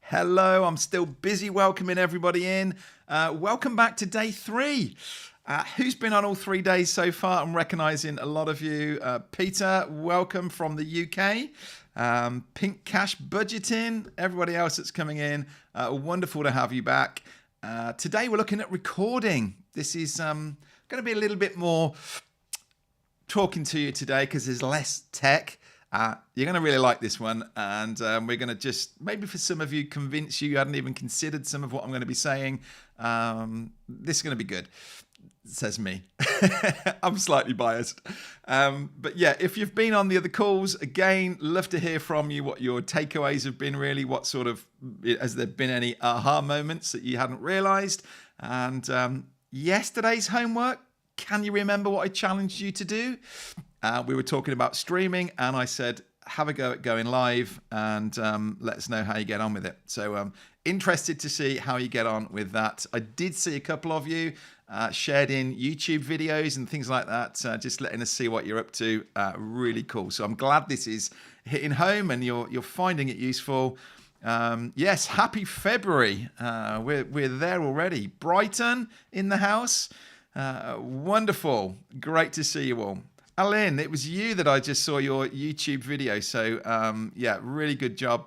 Hello, I'm still busy welcoming everybody in. Welcome back to day 3. Who's been on all 3 days so far? I'm recognising a lot of you. Peter, welcome from the UK. Pink Cash Budgeting, everybody else that's coming in. Wonderful to have you back. Today we're looking at recording. This is going to be a little bit more talking to you today because there's less tech. You're going to really like this one, and we're going to just, maybe for some of you, convince you hadn't even considered some of what I'm going to be saying. This is going to be good, says me. I'm slightly biased. But yeah, if you've been on the other calls, again, love to hear from you what your takeaways have been really, what sort of, has there been any aha moments that you hadn't realised? And yesterday's homework, can you remember what I challenged you to do? We were talking about streaming, and I said, have a go at going live and let us know how you get on with it. So interested to see how you get on with that. I did see a couple of you shared in YouTube videos and things like that, just letting us see what you're up to. Really cool. So I'm glad this is hitting home and you're finding it useful. Yes, happy February. We're there already. Brighton in the house. Wonderful. Great to see you all. Alan, it was you that I just saw your YouTube video. So, yeah, really good job.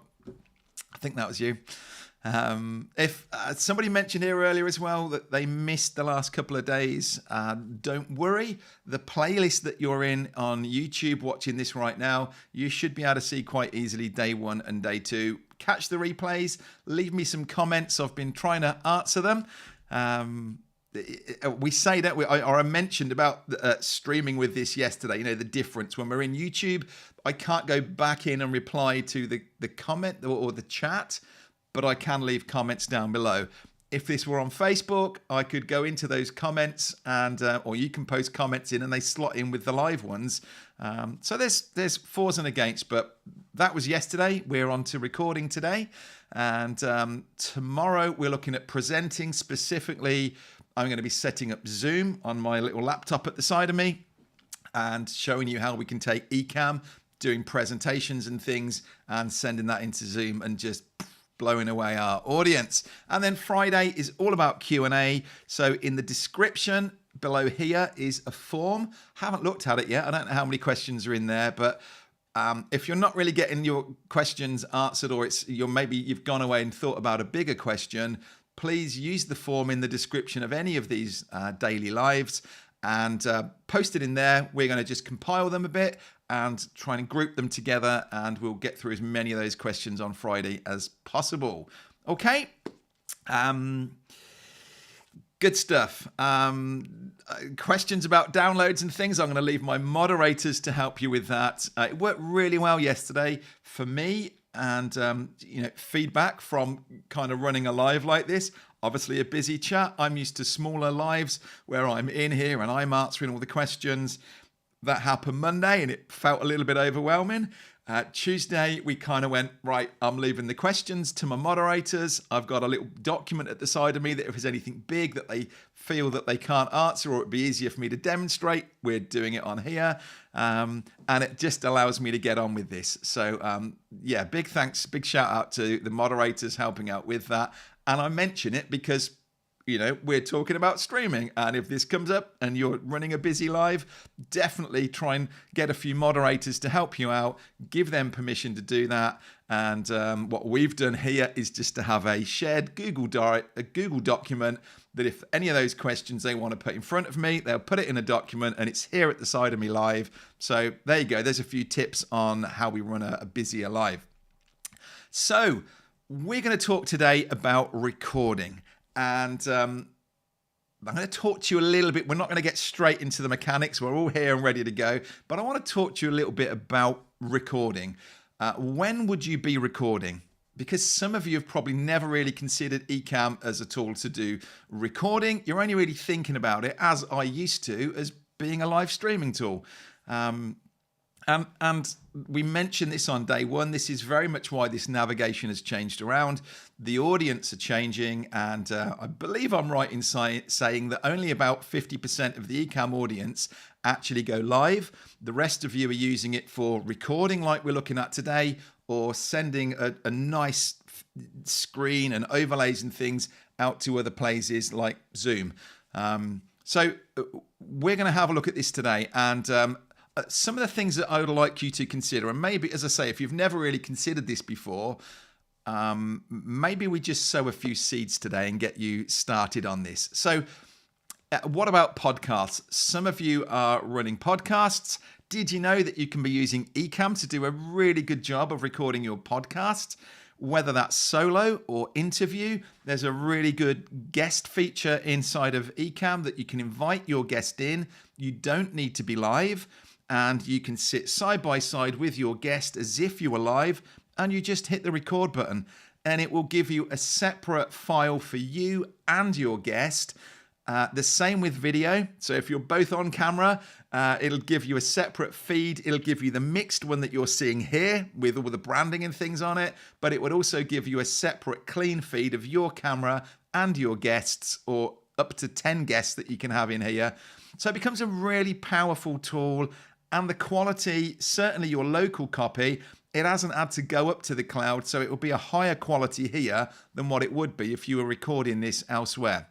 I think that was you. If somebody mentioned here earlier as well that they missed the last couple of days, don't worry. The playlist that you're in on YouTube watching this right now, you should be able to see quite easily day 1 and day 2. Catch the replays. Leave me some comments. I've been trying to answer them. We say that, I mentioned about streaming with this yesterday, you know, the difference when we're in YouTube, I can't go back in and reply to the comment or the chat, but I can leave comments down below. If this were on Facebook, I could go into those comments and, or you can post comments in and they slot in with the live ones. So there's fors and against, but that was yesterday. We're on to recording today. And tomorrow we're looking at presenting specifically. I'm going to be setting up Zoom on my little laptop at the side of me and showing you how we can take Ecamm, doing presentations and things and sending that into Zoom and just blowing away our audience. And then Friday is all about Q&A. So in the description below here is a form. Haven't looked at it yet. I don't know how many questions are in there, but if you're not really getting your questions answered, or maybe you've gone away and thought about a bigger question, please use the form in the description of any of these daily lives and post it in there. We're going to just compile them a bit and try and group them together, and we'll get through as many of those questions on Friday as possible. Okay. Good stuff. Questions about downloads and things, I'm going to leave my moderators to help you with that. It worked really well yesterday for me. And, you know, feedback from kind of running a live like this, obviously a busy chat. I'm used to smaller lives where I'm in here and I'm answering all the questions. That happened Monday and it felt a little bit overwhelming. Tuesday, we kind of went, right, I'm leaving the questions to my moderators. I've got a little document at the side of me that if there's anything big that they feel that they can't answer or it'd be easier for me to demonstrate, we're doing it on here. And it just allows me to get on with this. So, yeah, big thanks, big shout out to the moderators helping out with that. And I mention it because, you know, we're talking about streaming, and if this comes up and you're running a busy live, definitely try and get a few moderators to help you out, give them permission to do that. And what we've done here is just to have a shared Google document that if any of those questions they want to put in front of me, they'll put it in a document and it's here at the side of me live. So there you go. There's a few tips on how we run a busier live. So we're going to talk today about recording. And I'm going to talk to you a little bit. We're not going to get straight into the mechanics. We're all here and ready to go. But I want to talk to you a little bit about recording. When would you be recording? Because some of you have probably never really considered Ecamm as a tool to do recording. You're only really thinking about it, as I used to, as being a live streaming tool. And we mentioned this on day 1. This is very much why this navigation has changed around. The audience are changing, and I believe I'm right in saying that only about 50% of the Ecamm audience actually go live. The rest of you are using it for recording like we're looking at today, or sending a nice screen and overlays and things out to other places like Zoom. So we're going to have a look at this today, and some of the things that I would like you to consider, and maybe, as I say, if you've never really considered this before, maybe we just sow a few seeds today and get you started on this. So what about podcasts? Some of you are running podcasts. Did you know that you can be using Ecamm to do a really good job of recording your podcast? Whether that's solo or interview, there's a really good guest feature inside of Ecamm that you can invite your guest in. You don't need to be live, and you can sit side by side with your guest as if you were live, and you just hit the record button, and it will give you a separate file for you and your guest. The same with video. So if you're both on camera, it'll give you a separate feed. It'll give you the mixed one that you're seeing here with all the branding and things on it, but it would also give you a separate clean feed of your camera and your guests, or up to 10 guests that you can have in here. So it becomes a really powerful tool, and the quality, certainly your local copy, it hasn't had to go up to the cloud, so it will be a higher quality here than what it would be if you were recording this elsewhere.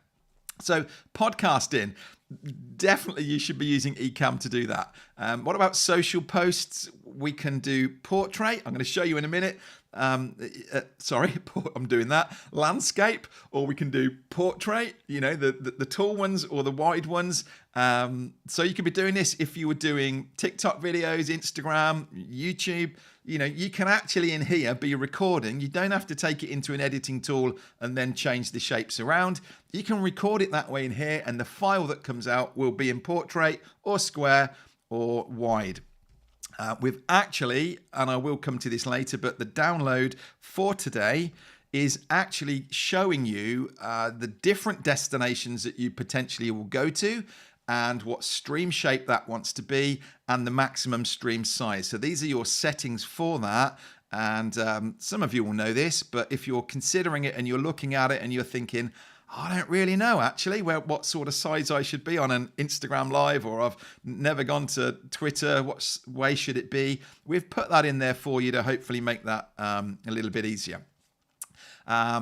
So podcasting, definitely you should be using Ecamm to do that. What about social posts? We can do portrait. I'm going to show you in a minute. Sorry, I'm doing that. Landscape, or we can do portrait, you know, the tall ones or the wide ones. So you could be doing this if you were doing TikTok videos, Instagram, YouTube. You know, you can actually in here be recording. You don't have to take it into an editing tool and then change the shapes around. You can record it that way in here, and the file that comes out will be in portrait or square or wide. We've actually, and I will come to this later, but the download for today is actually showing you the different destinations that you potentially will go to, and what stream shape that wants to be, and the maximum stream size. So these are your settings for that. And some of you will know this, but if you're considering it and you're looking at it and you're thinking, I don't really know actually what sort of size I should be on an Instagram live, or I've never gone to Twitter, what way should it be? We've put that in there for you to hopefully make that a little bit easier.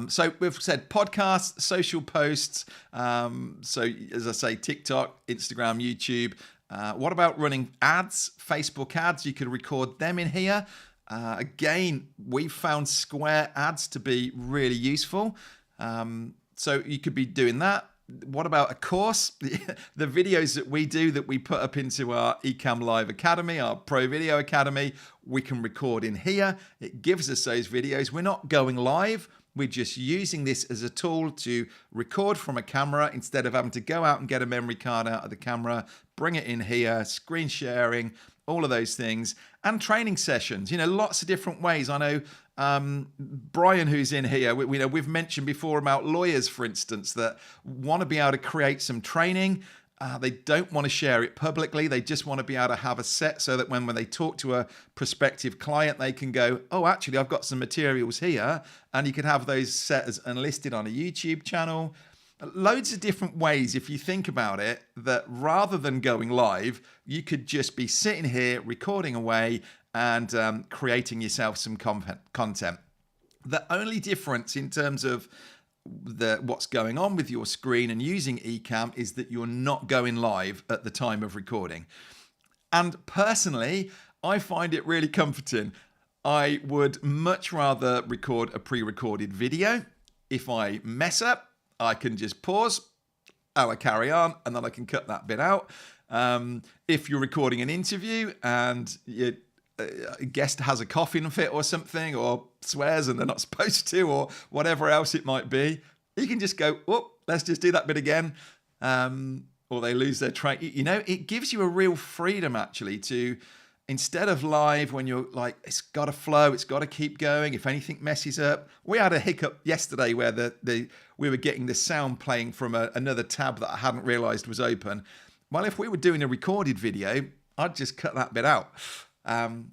So we've said podcasts, social posts. So as I say, TikTok, Instagram, YouTube. What about running ads, Facebook ads? You could record them in here. Again, we've found square ads to be really useful. So you could be doing that. What about a course? The videos that we do that we put up into our Ecamm Live Academy, our Pro Video Academy, we can record in here. It gives us those videos. We're not going live. We're just using this as a tool to record from a camera instead of having to go out and get a memory card out of the camera, bring it in here, screen sharing, all of those things, and training sessions. You know, lots of different ways. I know Brian, who's in here, we've mentioned before about lawyers, for instance, that want to be able to create some training. They don't want to share it publicly. They just want to be able to have a set so that when they talk to a prospective client, they can go, oh, actually, I've got some materials here. And you could have those set as unlisted on a YouTube channel. Loads of different ways, if you think about it, that rather than going live, you could just be sitting here recording away and creating yourself some content. The only difference in terms of what's going on with your screen and using Ecamm is that you're not going live at the time of recording. And personally, I find it really comforting. I would much rather record a pre-recorded video. If I mess up, I can just pause, I'll carry on, and then I can cut that bit out. If you're recording an interview and a guest has a coughing fit or something, or swears and they're not supposed to, or whatever else it might be, you can just go, oh, let's just do that bit again. Or they lose their train. You know, it gives you a real freedom actually to, instead of live when you're like, it's got to flow, it's got to keep going. If anything messes up, we had a hiccup yesterday where we were getting the sound playing from another tab that I hadn't realized was open. Well, if we were doing a recorded video, I'd just cut that bit out.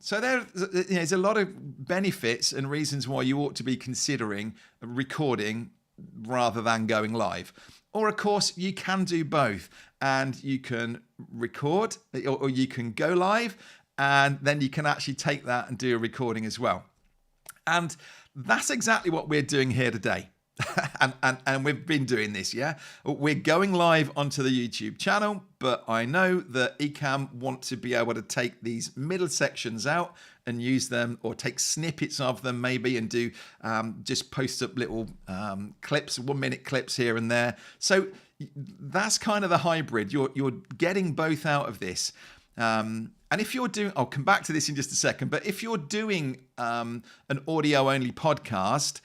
So there's a lot of benefits and reasons why you ought to be considering recording rather than going live. Or of course you can do both, and you can record or you can go live, and then you can actually take that and do a recording as well. And that's exactly what we're doing here today. and we've been doing this, yeah? We're going live onto the YouTube channel, but I know that Ecamm want to be able to take these middle sections out and use them, or take snippets of them maybe, and do just post up little clips, 1 minute clips here and there. So that's kind of the hybrid. You're getting both out of this. And if you're doing, I'll come back to this in just a second, but if you're doing an audio only podcast,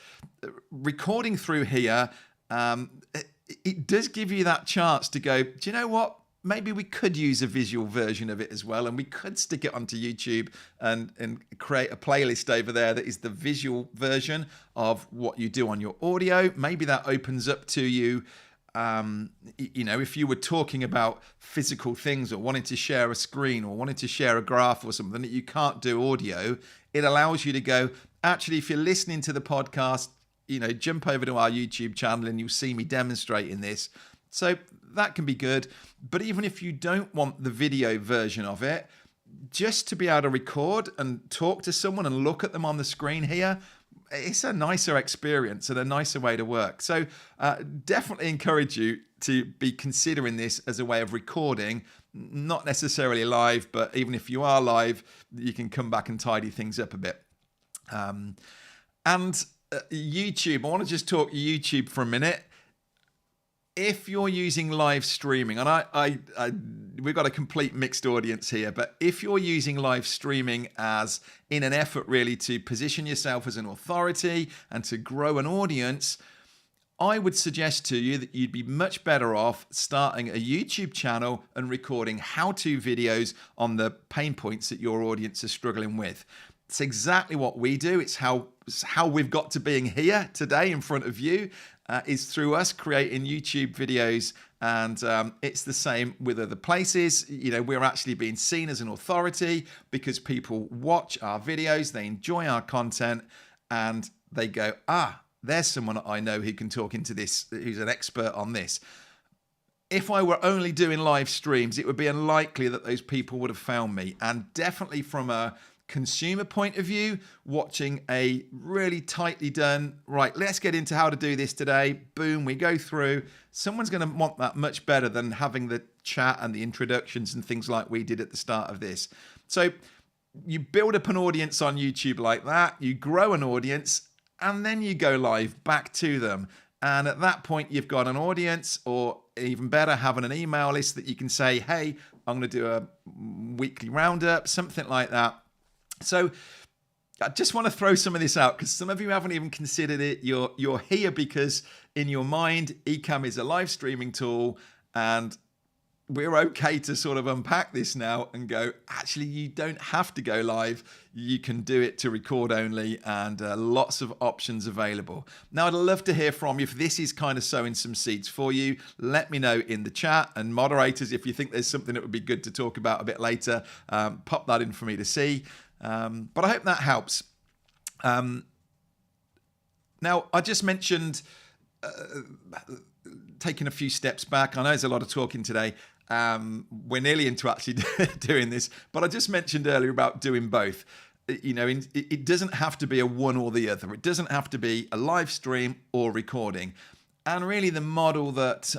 recording through here, it does give you that chance to go, do you know what? Maybe we could use a visual version of it as well, and we could stick it onto YouTube and create a playlist over there that is the visual version of what you do on your audio. Maybe that opens up to you. If you were talking about physical things, or wanting to share a screen, or wanting to share a graph or something that you can't do audio, it allows you to go, actually, if you're listening to the podcast, jump over to our YouTube channel and you'll see me demonstrating this. So that can be good. But even if you don't want the video version of it, just to be able to record and talk to someone and look at them on the screen here, it's a nicer experience and a nicer way to work. So definitely encourage you to be considering this as a way of recording, not necessarily live, but even if you are live, you can come back and tidy things up a bit. YouTube, I want to just talk YouTube for a minute. If you're using live streaming, and we've got a complete mixed audience here, but if you're using live streaming as in an effort really to position yourself as an authority and to grow an audience, I would suggest to you that you'd be much better off starting a YouTube channel and recording how-to videos on the pain points that your audience is struggling with. It's exactly what we do. It's how we've got to being here today in front of you, is through us creating YouTube videos. And it's the same with other places. We're actually being seen as an authority because people watch our videos, they enjoy our content, and they go, there's someone I know who can talk into this, who's an expert on this. If I were only doing live streams, it would be unlikely that those people would have found me. And definitely from a consumer point of view, watching a really tightly done, right, let's get into how to do this today, boom, we go through, someone's going to want that much better than having the chat and the introductions and things like we did at the start of this. So you build up an audience on YouTube like that, you grow an audience, and then you go live back to them. And at that point, you've got an audience, or even better, having an email list that you can say, hey, I'm going to do a weekly roundup, something like that. So I just want to throw some of this out because some of you haven't even considered it. You're here because in your mind, Ecamm is a live streaming tool, and we're okay to sort of unpack this now and go, actually, you don't have to go live. You can do it to record only, and lots of options available. Now, I'd love to hear from you. If this is kind of sowing some seeds for you, let me know in the chat. And moderators, if you think there's something that would be good to talk about a bit later, pop that in for me to see. But I hope that helps. Now, I just mentioned taking a few steps back. I know there's a lot of talking today. We're nearly into actually doing this, but I just mentioned earlier about doing both. It doesn't have to be a one or the other. It doesn't have to be a live stream or recording. And really the model that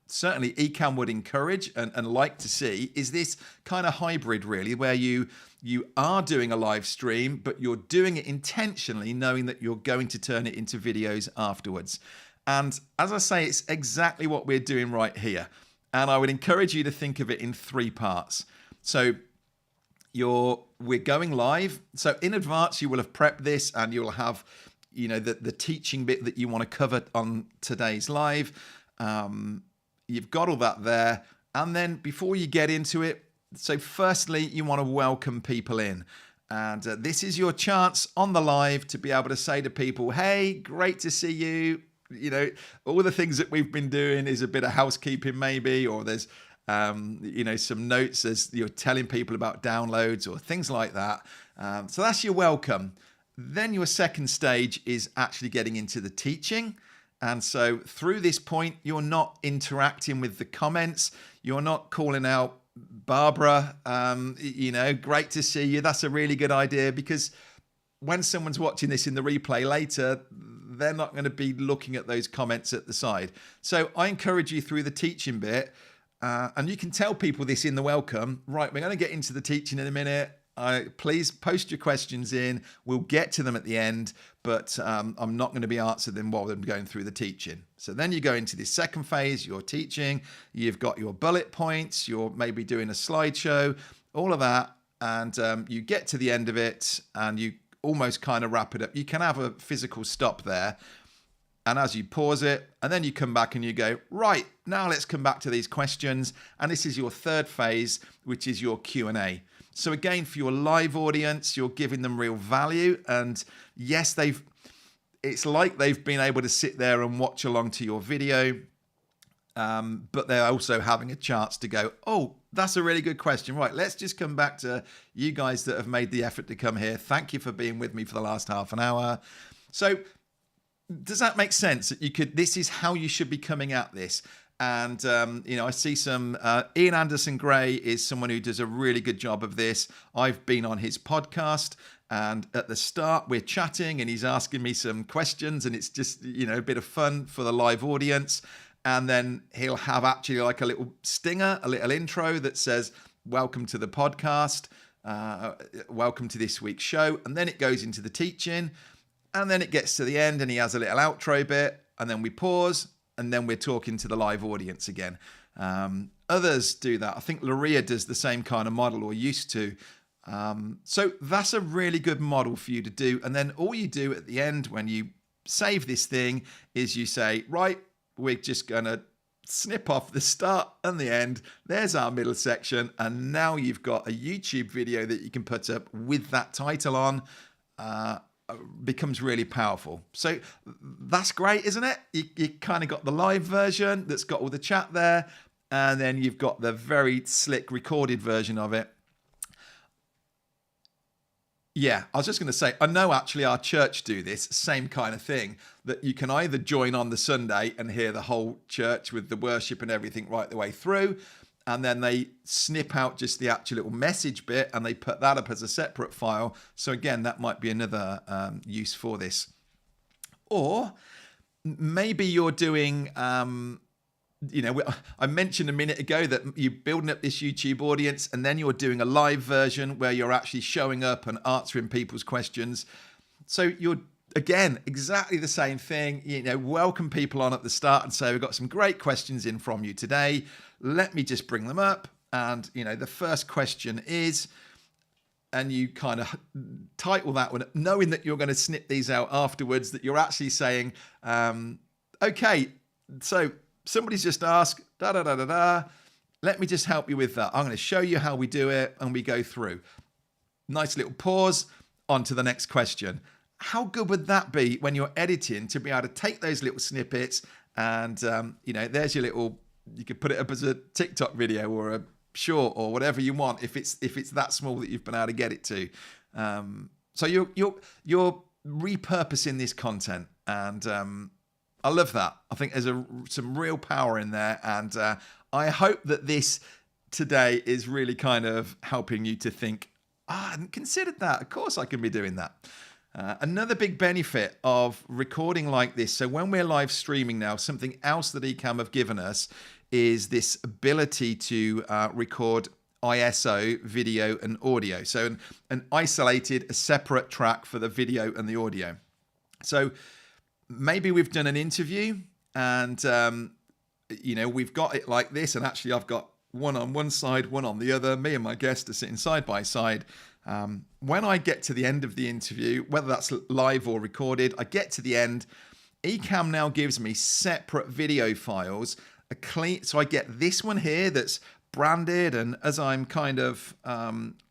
certainly Ecamm would encourage and like to see is this kind of hybrid, really, where you are doing a live stream, but you're doing it intentionally, knowing that you're going to turn it into videos afterwards. And as I say, it's exactly what we're doing right here. And I would encourage you to think of it in 3 parts. So we're going live. So in advance, you will have prepped this, and you'll have, the teaching bit that you want to cover on today's live. You've got all that there. And then before you get into it, so firstly, you want to welcome people in. And this is your chance on the live to be able to say to people, hey, great to see you. All the things that we've been doing is a bit of housekeeping maybe, or there's, some notes as you're telling people about downloads or things like that. So that's your welcome. Then your second stage is actually getting into the teaching. And so through this point, you're not interacting with the comments. You're not calling out Barbara, great to see you. That's a really good idea, because when someone's watching this in the replay later, they're not going to be looking at those comments at the side. So I encourage you through the teaching bit, and you can tell people this in the welcome. Right, we're going to get into the teaching in a minute. Please post your questions in. We'll get to them at the end, but I'm not going to be answering them while I'm going through the teaching. So then you go into this second phase, you're teaching, you've got your bullet points, you're maybe doing a slideshow, all of that, and you get to the end of it and you almost kind of wrap it up. You can have a physical stop there, and as you pause it, and then you come back and you go, right, now let's come back to these questions. And this is your third phase, which is your Q&A. So again, for your live audience, you're giving them real value. And yes, it's like they've been able to sit there and watch along to your video, but they're also having a chance to go, oh, that's a really good question. Right, let's just come back to you guys that have made the effort to come here. Thank you for being with me for the last half an hour. So does that make sense? That this is how you should be coming at this. And, I see some, Ian Anderson Gray is someone who does a really good job of this. I've been on his podcast, and at the start we're chatting and he's asking me some questions, and it's just, a bit of fun for the live audience. And then he'll have actually like a little stinger, a little intro that says, welcome to the podcast, welcome to this week's show. And then it goes into the teaching, and then it gets to the end and he has a little outro bit, and then we pause. And then we're talking to the live audience again. Others do that. I think Loria does the same kind of model, or used to. So that's a really good model for you to do. And then all you do at the end when you save this thing is you say, right, we're just going to snip off the start and the end. There's our middle section. And now you've got a YouTube video that you can put up with that title on. Becomes really powerful. So that's great, isn't it? You kind of got the live version that's got all the chat there, and then you've got the very slick recorded version of it. Yeah, I was just going to say, I know actually our church do this same kind of thing, that you can either join on the Sunday and hear the whole church with the worship and everything right the way through, and then they snip out just the actual little message bit and they put that up as a separate file. So again, that might be another use for this. Or maybe you're doing, I mentioned a minute ago that you're building up this YouTube audience, and then you're doing a live version where you're actually showing up and answering people's questions. So you're, again, exactly the same thing. Welcome people on at the start and say, we've got some great questions in from you today. Let me just bring them up. And, the first question is, and you kind of title that one, knowing that you're going to snip these out afterwards, that you're actually saying, okay, so somebody's just asked, let me just help you with that. I'm going to show you how we do it, and we go through. Nice little pause, on to the next question. How good would that be when you're editing to be able to take those little snippets and, there's your little, you could put it up as a TikTok video or a short or whatever you want, if it's that small that you've been able to get it to. So you're repurposing this content, and I love that. I think there's some real power in there, and I hope that this today is really kind of helping you to think, I hadn't considered that. Of course I can be doing that. Another big benefit of recording like this, so when we're live streaming now, something else that Ecamm have given us is this ability to record ISO, video and audio. So an isolated, a separate track for the video and the audio. So maybe we've done an interview and, we've got it like this, and actually I've got one on one side, one on the other. Me and my guest are sitting side by side. When I get to the end of the interview, whether that's live or recorded, I get to the end. Ecamm now gives me separate video files, so I get this one here that's branded, and as I'm kind of,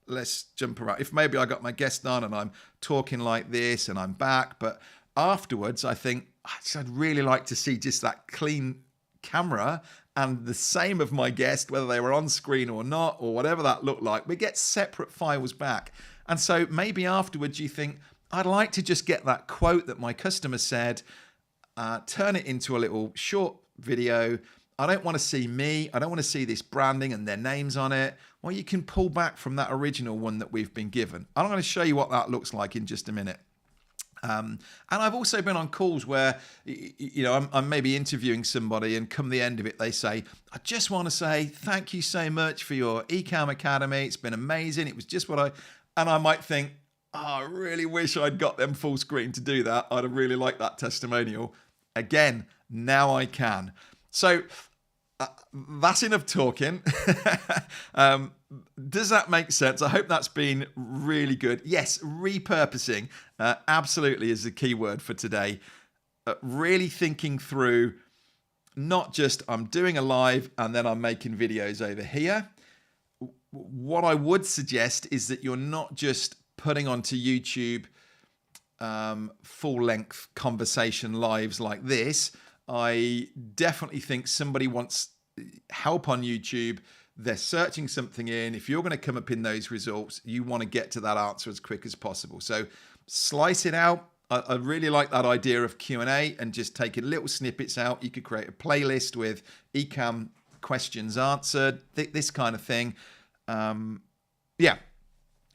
let's jump around. If maybe I got my guest on and I'm talking like this and I'm back, but afterwards I think, I'd really like to see just that clean camera and the same of my guest, whether they were on screen or not, or whatever that looked like. We get separate files back. And so maybe afterwards you think, I'd like to just get that quote that my customer said, turn it into a little short video. I don't want to see me. I don't want to see this branding and their names on it. Well, you can pull back from that original one that we've been given. I'm going to show you what that looks like in just a minute. And I've also been on calls where, you know, I'm maybe interviewing somebody, and come the end of it, they say, I just want to say thank you so much for your Ecamm Academy. It's been amazing. It was just what and I might think, oh, I really wish I'd got them full screen to do that. I'd have really liked that testimonial. Again, now I can. So that's enough talking. Does that make sense? I hope that's been really good. Yes, repurposing absolutely is the key word for today. Really thinking through, not just I'm doing a live and then I'm making videos over here. What I would suggest is that you're not just putting onto YouTube full-length conversation lives like this. I definitely think somebody wants help on YouTube. They're searching something in. If you're going to come up in those results, you want to get to that answer as quick as possible. So slice it out. I really like that idea of Q&A and just taking little snippets out. You could create a playlist with Ecamm questions answered, this kind of thing. Yeah,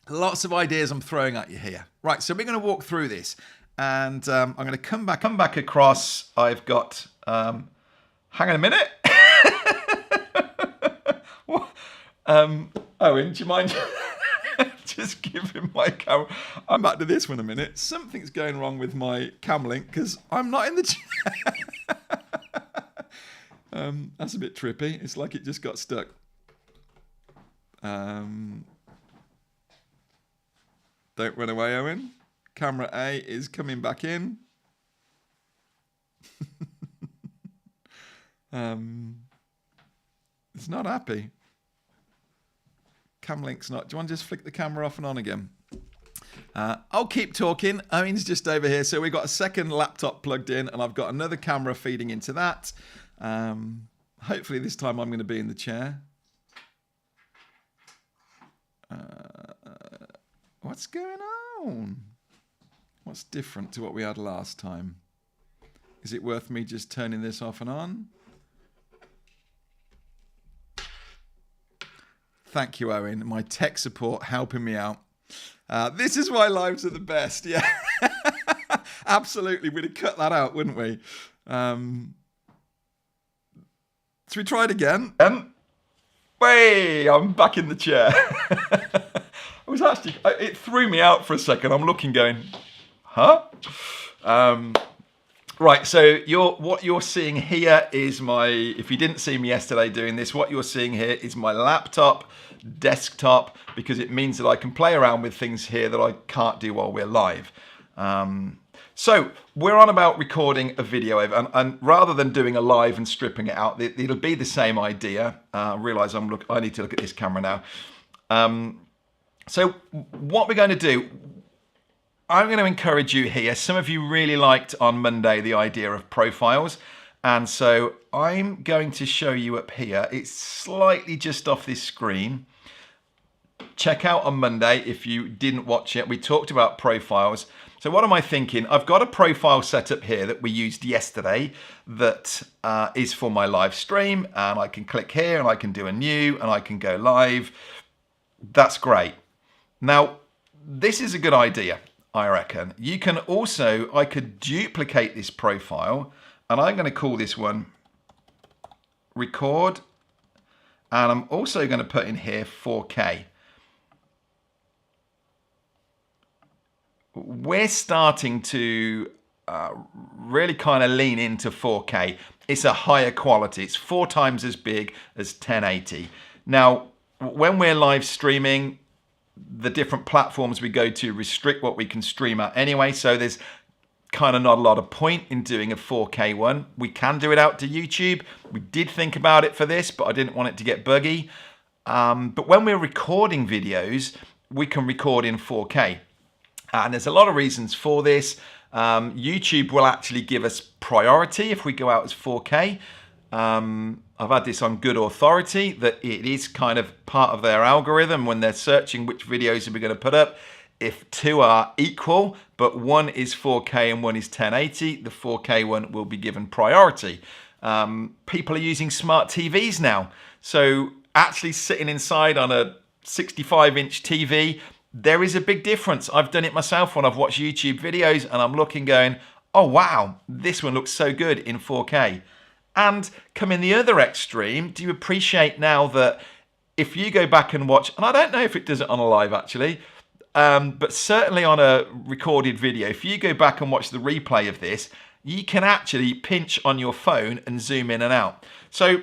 lots of ideas I'm throwing at you here. Right, so we're going to walk through this. And I'm going to come back across. I've got, hang on a minute. Owen, do you mind just giving my camera? I'm back to this one a minute. Something's going wrong with my cam link because I'm not in the chair. That's a bit trippy. It's like it just got stuck. Don't run away, Owen. Camera A is coming back in. It's not happy. Cam link's not. Do you want to just flick the camera off and on again? I'll keep talking. Owen's just over here. So we've got a second laptop plugged in, and I've got another camera feeding into that. Hopefully this time I'm going to be in the chair. What's going on? What's different to what we had last time? Is it worth me just turning this off and on? Thank you, Owen. My tech support helping me out. This is why lives are the best. Yeah, absolutely. We'd have cut that out, wouldn't we? So we try it again. Way, I'm back in the chair. I was actually, it threw me out for a second. I'm looking going, huh? Right, so what you're seeing here is my, if you didn't see me yesterday doing this, what you're seeing here is my laptop, desktop, because it means that I can play around with things here that I can't do while we're live. So we're on about recording a video, and rather than doing a live and stripping it out, it'll be the same idea. I realise I need to look at this camera now. So what we're going to do, I'm going to encourage you here. Some of you really liked on Monday the idea of profiles. And so I'm going to show you up here. It's slightly just off this screen. Check out on Monday if you didn't watch it. We talked about profiles. So what am I thinking? I've got a profile set up here that we used yesterday that is for my live stream. And I can click here and I can do a new and I can go live. That's great. Now, this is a good idea, I reckon. You can also, I could duplicate this profile, and I'm going to call this one record, and I'm also going to put in here 4K. We're starting to really kind of lean into 4K. It's a higher quality. It's 4 times as big as 1080. Now, when we're live streaming, the different platforms we go to restrict what we can stream at anyway, so there's kind of not a lot of point in doing a 4K one. We can do it out to YouTube. We did think about it for this, but I didn't want it to get buggy. But when we're recording videos, we can record in 4K. And there's a lot of reasons for this. YouTube will actually give us priority if we go out as 4K. I've had this on good authority that it is kind of part of their algorithm when they're searching which videos are we going to put up. If 2 are equal, but one is 4K and one is 1080, the 4K one will be given priority. People are using smart TVs now. So actually sitting inside on a 65-inch TV, there is a big difference. I've done it myself when I've watched YouTube videos and I'm looking going, oh wow, this one looks so good in 4K. And coming the other extreme, do you appreciate now that if you go back and watch, and I don't know if it does it on a live actually, but certainly on a recorded video, if you go back and watch the replay of this, you can actually pinch on your phone and zoom in and out. So,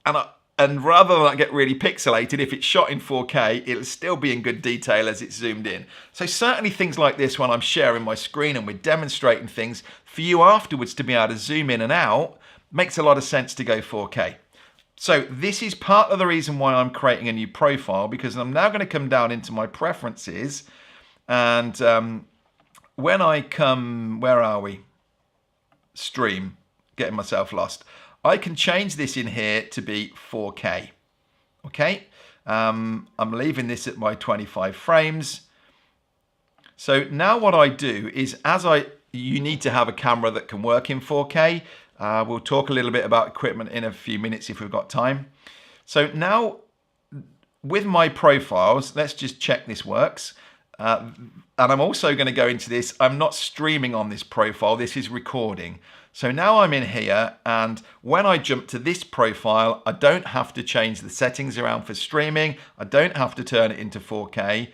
and rather than that get really pixelated, if it's shot in 4K, it'll still be in good detail as it's zoomed in. So certainly things like this, when I'm sharing my screen and we're demonstrating things, for you afterwards to be able to zoom in and out, makes a lot of sense to go 4K. So this is part of the reason why I'm creating a new profile, because I'm now going to come down into my preferences. And when I come, where are we? Stream, getting myself lost. I can change this in here to be 4K. Okay, I'm leaving this at my 25 frames. So now what I do is, you need to have a camera that can work in 4K. We'll talk a little bit about equipment in a few minutes if we've got time. So now with my profiles, let's just check this works. And I'm also going to go into this. I'm not streaming on this profile. This is recording. So now I'm in here, and when I jump to this profile, I don't have to change the settings around for streaming. I don't have to turn it into 4K.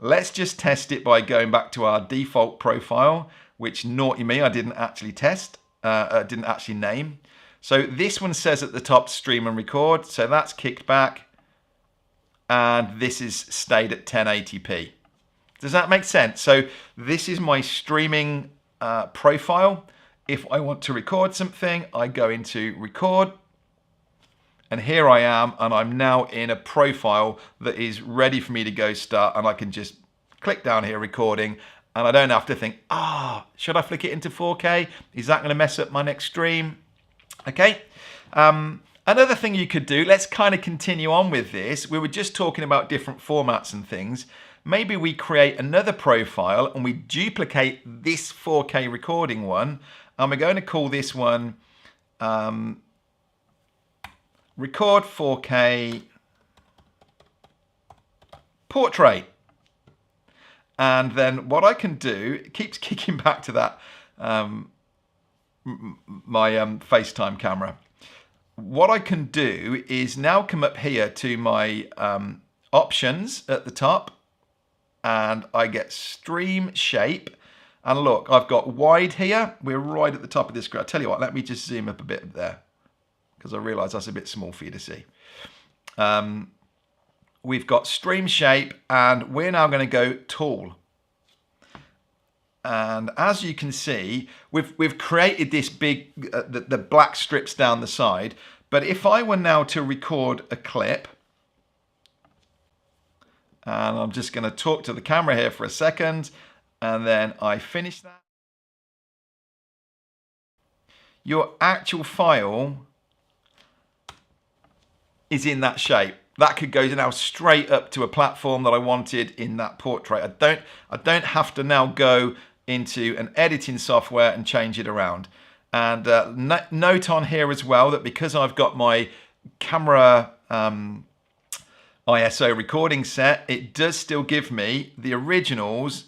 Let's just test it by going back to our default profile, which, naughty me, I didn't actually test. Didn't actually name. So this one says at the top stream and record, so that's kicked back, and this is stayed at 1080p. Does that make sense? So this is my streaming profile. If I want to record something, I go into record, and here I am, and I'm now in a profile that is ready for me to go start, and I can just click down here, recording, and I don't have to think, should I flick it into 4K? Is that going to mess up my next stream? Okay. Another thing you could do, let's kind of continue on with this. We were just talking about different formats and things. Maybe we create another profile and we duplicate this 4K recording one, and we're going to call this one Record 4K Portrait. And then what I can do, it keeps kicking back to that, my FaceTime camera. What I can do is now come up here to my options at the top, and I get stream shape. And look, I've got wide here. We're right at the top of this screen. I'll tell you what, let me just zoom up a bit there, because I realise that's a bit small for you to see. We've got stream shape, and we're now going to go tool. And as you can see, we've created this big, the black strips down the side. But if I were now to record a clip, and I'm just going to talk to the camera here for a second, and then I finish that. Your actual file is in that shape. That could go now straight up to a platform that I wanted in that portrait. I don't have to now go into an editing software and change it around. And note on here as well that because I've got my camera ISO recording set, it does still give me the originals.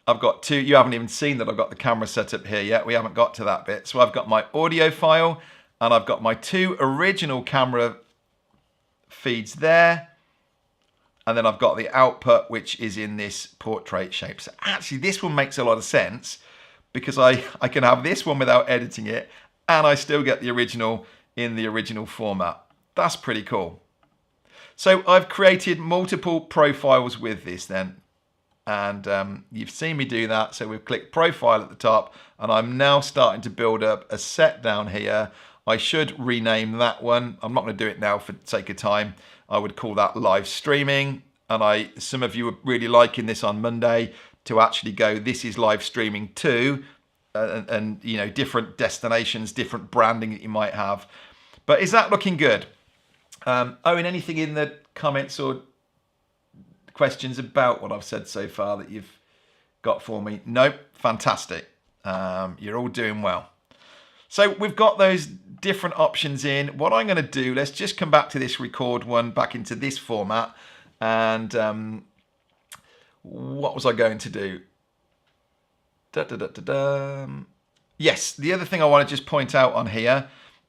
I've got two. You haven't even seen that I've got the camera set up here yet. We haven't got to that bit. So I've got my audio file, and I've got my two original camera feeds there, and then I've got the output, which is in this portrait shape. So actually this one makes a lot of sense, because I can have this one without editing it, and I still get the original in the original format. That's pretty cool. So I've created multiple profiles with this then, and you've seen me do that. So we've clicked profile at the top, and I'm now starting to build up a set down here. I should rename that one. I'm not going to do it now for the sake of time. I would call that live streaming. And some of you were really liking this on Monday to actually go, this is live streaming too. And you know, different destinations, different branding that you might have. But is that looking good? Owen, anything in the comments or questions about what I've said so far that you've got for me? Nope, fantastic. You're all doing well. So we've got those different options in. What I'm going to do, let's just come back to this record one, back into this format. And what was I going to do? Yes, the other thing I want to just point out on here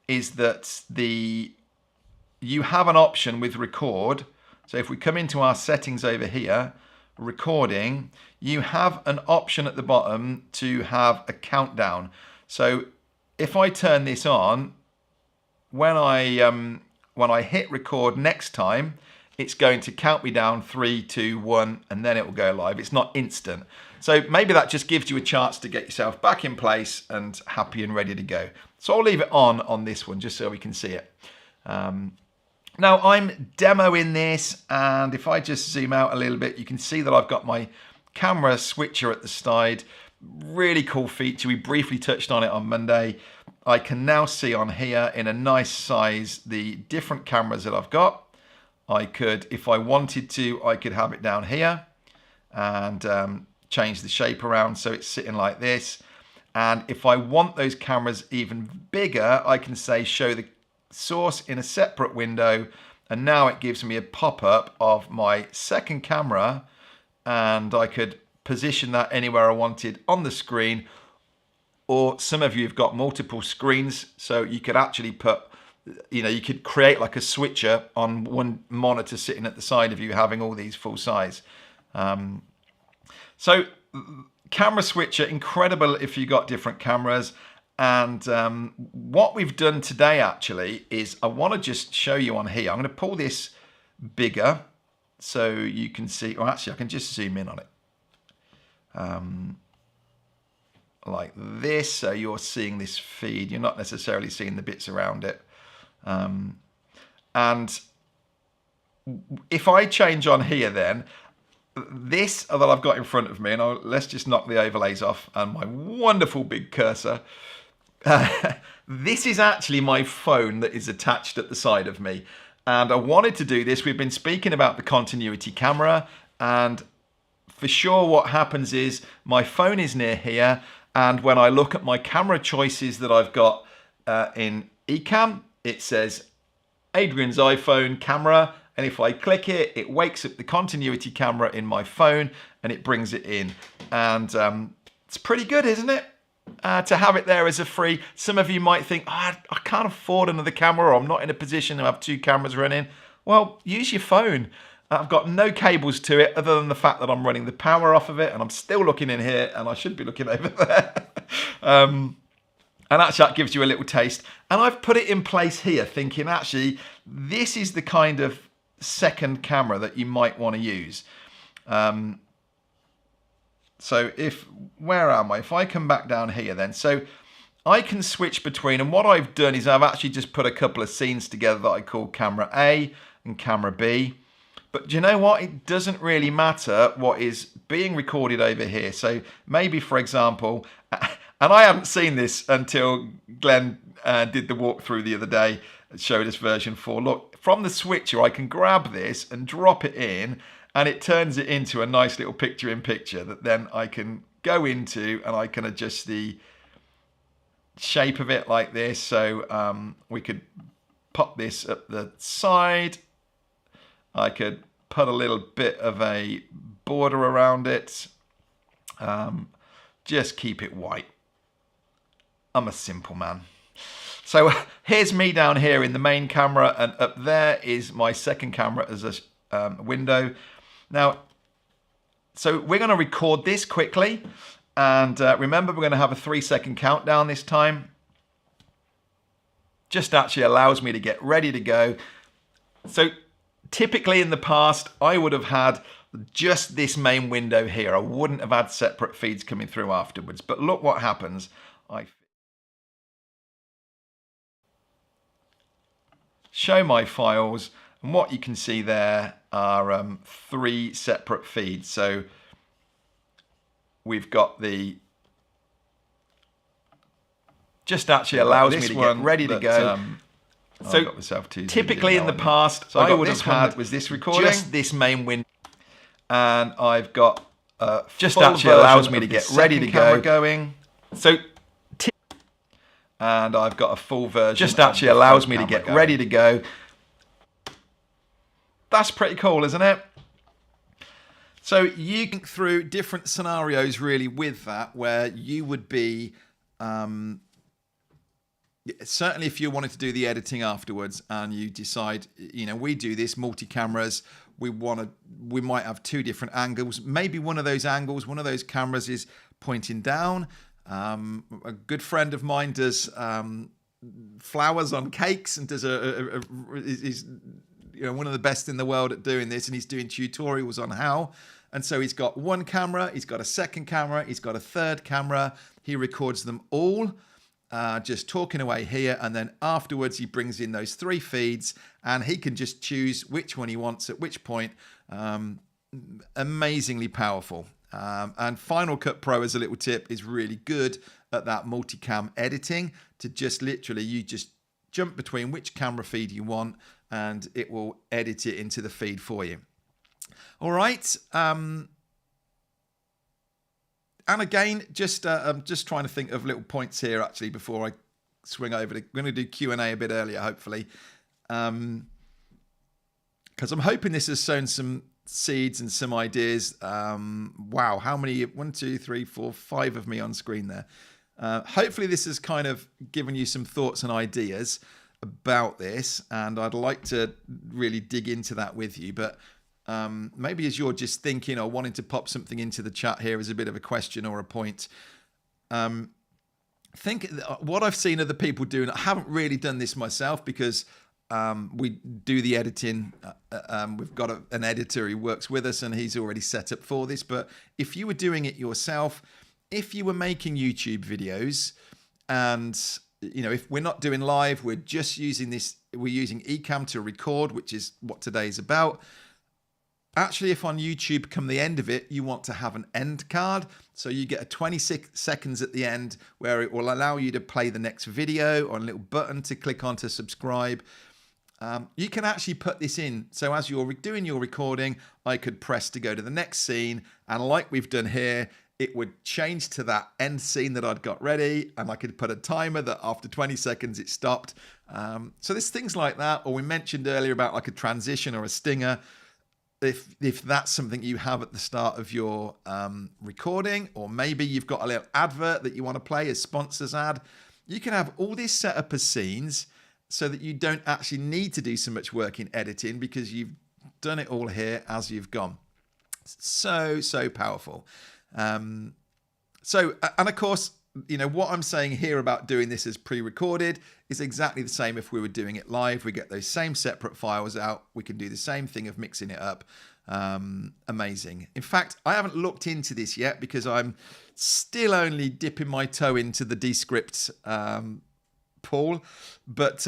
is that you have an option with record. So if we come into our settings over here, recording, you have an option at the bottom to have a countdown. So if I turn this on, when I hit record next time, it's going to count me down 3, 2, 1, and then it will go live. It's not instant. So maybe that just gives you a chance to get yourself back in place and happy and ready to go. So I'll leave it on this one just so we can see it. Now I'm demoing this, and if I just zoom out a little bit, you can see that I've got my camera switcher at the side. Really cool feature. We briefly touched on it on Monday. I can now see on here in a nice size the different cameras that I've got. I could, if I wanted to, I could have it down here and change the shape around so it's sitting like this. And if I want those cameras even bigger, I can say show the source in a separate window, and now it gives me a pop-up of my second camera, and I could position that anywhere I wanted on the screen. Or some of you have got multiple screens, so you could actually put, you could create like a switcher on one monitor sitting at the side of you, having all these full size. So camera switcher, incredible if you got different cameras. And what we've done today actually is I want to just show you on here. I'm going to pull this bigger so you can see, or actually I can just zoom in on it. Like this, so you're seeing this feed. You're not necessarily seeing the bits around it. And if I change on here then, this that I've got in front of me, and let's just knock the overlays off and my wonderful big cursor. This is actually my phone that is attached at the side of me. And I wanted to do this. We've been speaking about the continuity camera, and for sure what happens is my phone is near here, and when I look at my camera choices that I've got in Ecamm, it says Adrian's iPhone camera, and if I click it, it wakes up the continuity camera in my phone and it brings it in. And it's pretty good, isn't it? To have it there as a free. Some of you might think, I can't afford another camera, or I'm not in a position to have 2 cameras running. Well, use your phone. I've got no cables to it other than the fact that I'm running the power off of it, and I'm still looking in here, and I should be looking over there. And actually that gives you a little taste. And I've put it in place here thinking actually this is the kind of second camera that you might want to use. So where am I? If I come back down here then, so I can switch between, and what I've done is I've actually just put a couple of scenes together that I call camera A and camera B. But do you know what? It doesn't really matter what is being recorded over here. So maybe, for example, and I haven't seen this until Glenn did the walkthrough the other day, showed us version 4. Look, from the switcher, I can grab this and drop it in, and it turns it into a nice little picture-in-picture that then I can go into, and I can adjust the shape of it like this. So we could pop this up the side. I could put a little bit of a border around it. Just keep it white. I'm a simple man. So here's me down here in the main camera, and up there is my second camera as a window. Now, so we're going to record this quickly, and remember we're going to have a 3-second countdown this time. Just actually allows me to get ready to go. So typically in the past, I would have had just this main window here. I wouldn't have had separate feeds coming through afterwards. But look what happens. I show my files, and what you can see there are 3 separate feeds. So we've got the, just actually allows me to get ready to go. So typically in the past, so I would have had was this recording, just this main window, and I've got just actually allows me to get ready to go. Going. So and I've got a full version. Just actually allows me to get ready to go. That's pretty cool, isn't it? So you think through different scenarios really with that, where you would be, certainly if you wanted to do the editing afterwards and you decide, you know, we do this multi-cameras, we might have two different angles. Maybe one of those angles, one of those cameras is pointing down. A good friend of mine does flowers on cakes and does is one of the best in the world at doing this, and he's doing tutorials on how. And so he's got one camera, he's got a second camera, he's got a third camera. He records them all, just talking away here, and then afterwards he brings in those 3 feeds, and he can just choose which one he wants at which point. Amazingly powerful. And Final Cut Pro, as a little tip, is really good at that multicam editing, to just literally, you just jump between which camera feed you want and it will edit it into the feed for you. All right. And again, I'm just trying to think of little points here actually before I swing over to, we're going to do Q&A a bit earlier, hopefully. Because I'm hoping this has sown some seeds and some ideas. Wow, how many? 1, 2, 3, 4, 5 of me on screen there. Hopefully this has kind of given you some thoughts and ideas about this, and I'd like to really dig into that with you. But maybe as you're just thinking or wanting to pop something into the chat here as a bit of a question or a point, think what I've seen other people do, and I haven't really done this myself because we do the editing. We've got an editor who works with us and he's already set up for this. But if you were doing it yourself, if you were making YouTube videos, and if we're not doing live, we're just using this, we're using Ecamm to record, which is what today is about. Actually, if on YouTube, come the end of it, you want to have an end card. So you get a 26 seconds at the end where it will allow you to play the next video, or a little button to click on to subscribe. You can actually put this in. So as you're doing your recording, I could press to go to the next scene. And like we've done here, it would change to that end scene that I'd got ready. And I could put a timer that after 20 seconds, it stopped. So there's things like that. Or we mentioned earlier about like a transition or a stinger. If that's something you have at the start of your recording, or maybe you've got a little advert that you want to play as sponsors ad, you can have all this set up as scenes so that you don't actually need to do so much work in editing because you've done it all here as you've gone. So powerful. And of course, what I'm saying here about doing this as pre-recorded is exactly the same if we were doing it live. We get those same separate files out. We can do the same thing of mixing it up. Amazing. In fact, I haven't looked into this yet because I'm still only dipping my toe into the Descript pool. But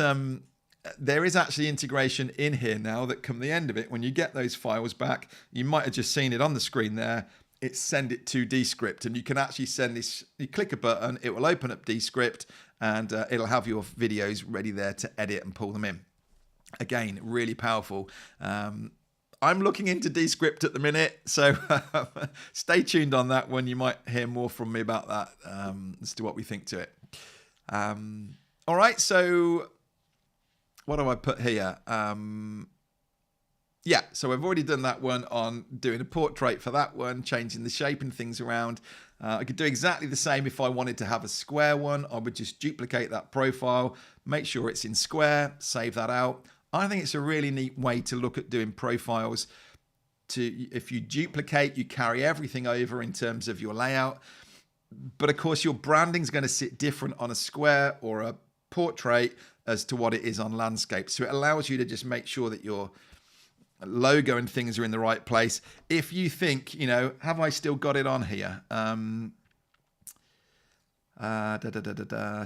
there is actually integration in here now that come the end of it, when you get those files back, you might have just seen it on the screen there. It's send it to Descript, and you can actually send this, you click a button, it will open up Descript, and it'll have your videos ready there to edit and pull them in. Again, really powerful. I'm looking into Descript at the minute, so stay tuned on that one. You might hear more from me about that as to what we think to it. All right, so what do I put here? Yeah, so I've already done that one on doing a portrait for that one, changing the shape and things around. I could do exactly the same if I wanted to have a square one. I would just duplicate that profile, make sure it's in square, save that out. I think it's a really neat way to look at doing profiles. If you duplicate, you carry everything over in terms of your layout. But of course, your branding is going to sit different on a square or a portrait as to what it is on landscape. So it allows you to just make sure that your logo and things are in the right place. If you think, have I still got it on here?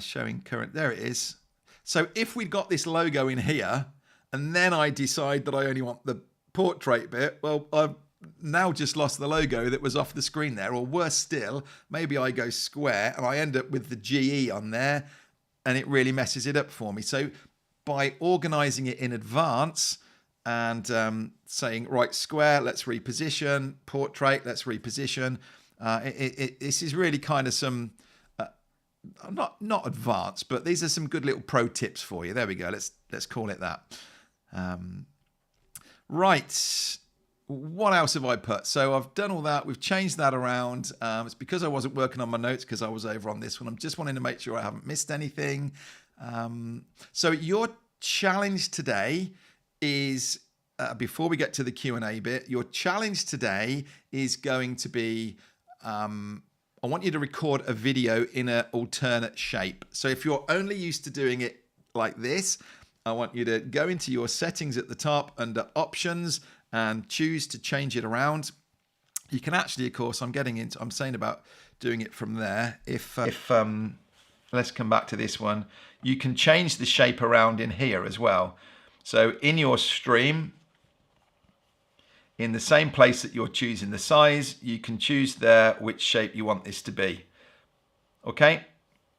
Showing current, there it is. So if we've got this logo in here, and then I decide that I only want the portrait bit, well, I've now just lost the logo that was off the screen there. Or worse still, maybe I go square and I end up with the GE on there, and it really messes it up for me. So by organizing it in advance and saying, right, square, let's reposition, portrait, let's reposition. This is really kind of some not advanced, but these are some good little pro tips for you. There we go. Let's call it that. Right. What else have I put? So I've done all that. We've changed that around. It's because I wasn't working on my notes because I was over on this one. I'm just wanting to make sure I haven't missed anything. So your challenge today is, before we get to the Q&A bit, your challenge today is going to be, I want you to record a video in an alternate shape. So if you're only used to doing it like this, I want you to go into your settings at the top under options and choose to change it around. You can actually, of course, I'm saying about doing it from there. If let's come back to this one. You can change the shape around in here as well. So in your stream, in the same place that you're choosing the size, you can choose there which shape you want this to be. Okay,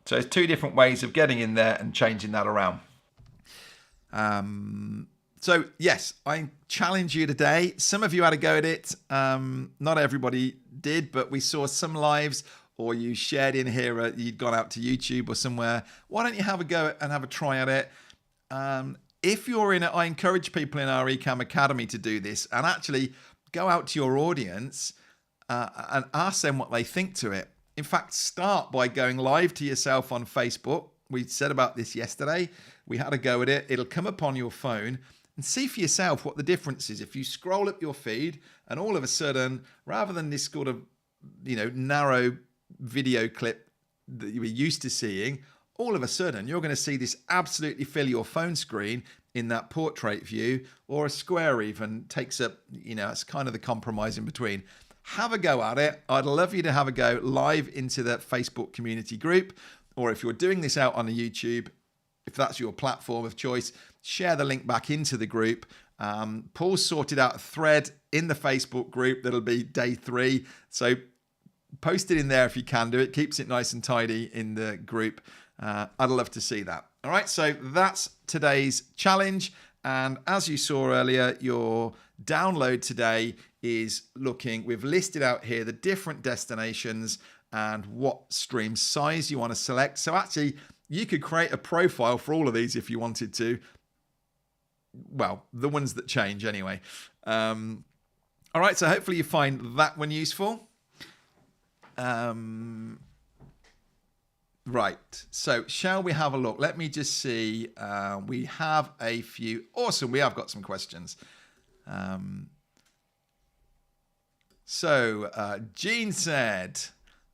so there's two different ways of getting in there and changing that around. So yes, I challenge you today. Some of you had a go at it. Not everybody did, but we saw some lives, or you shared in here, you'd gone out to YouTube or somewhere. Why don't you have a go and have a try at it? If you're in it, I encourage people in our Ecamm Academy to do this and actually go out to your audience and ask them what they think to it. In fact, start by going live to yourself on Facebook. We said about this yesterday. We had a go at it. It'll come up on your phone and see for yourself what the difference is. If you scroll up your feed and all of a sudden, rather than this sort of, narrow video clip that you were used to seeing, all of a sudden you're going to see this absolutely fill your phone screen in that portrait view, or a square even takes up, it's kind of the compromise in between. Have a go at it. I'd love you to have a go live into the Facebook community group, or if you're doing this out on the YouTube, if that's your platform of choice, share the link back into the group. Paul's sorted out a thread in the Facebook group that'll be day 3. So post it in there if you can do it. Keeps it nice and tidy in the group. I'd love to see that. All right, so that's today's challenge. And as you saw earlier, your download today is we've listed out here the different destinations and what stream size you want to select. So actually, you could create a profile for all of these if you wanted to. Well, the ones that change anyway. All right, so hopefully you find that one useful. Right, so shall we have a look? Let me just see. We have a few. Awesome, we have got some questions. Jean said,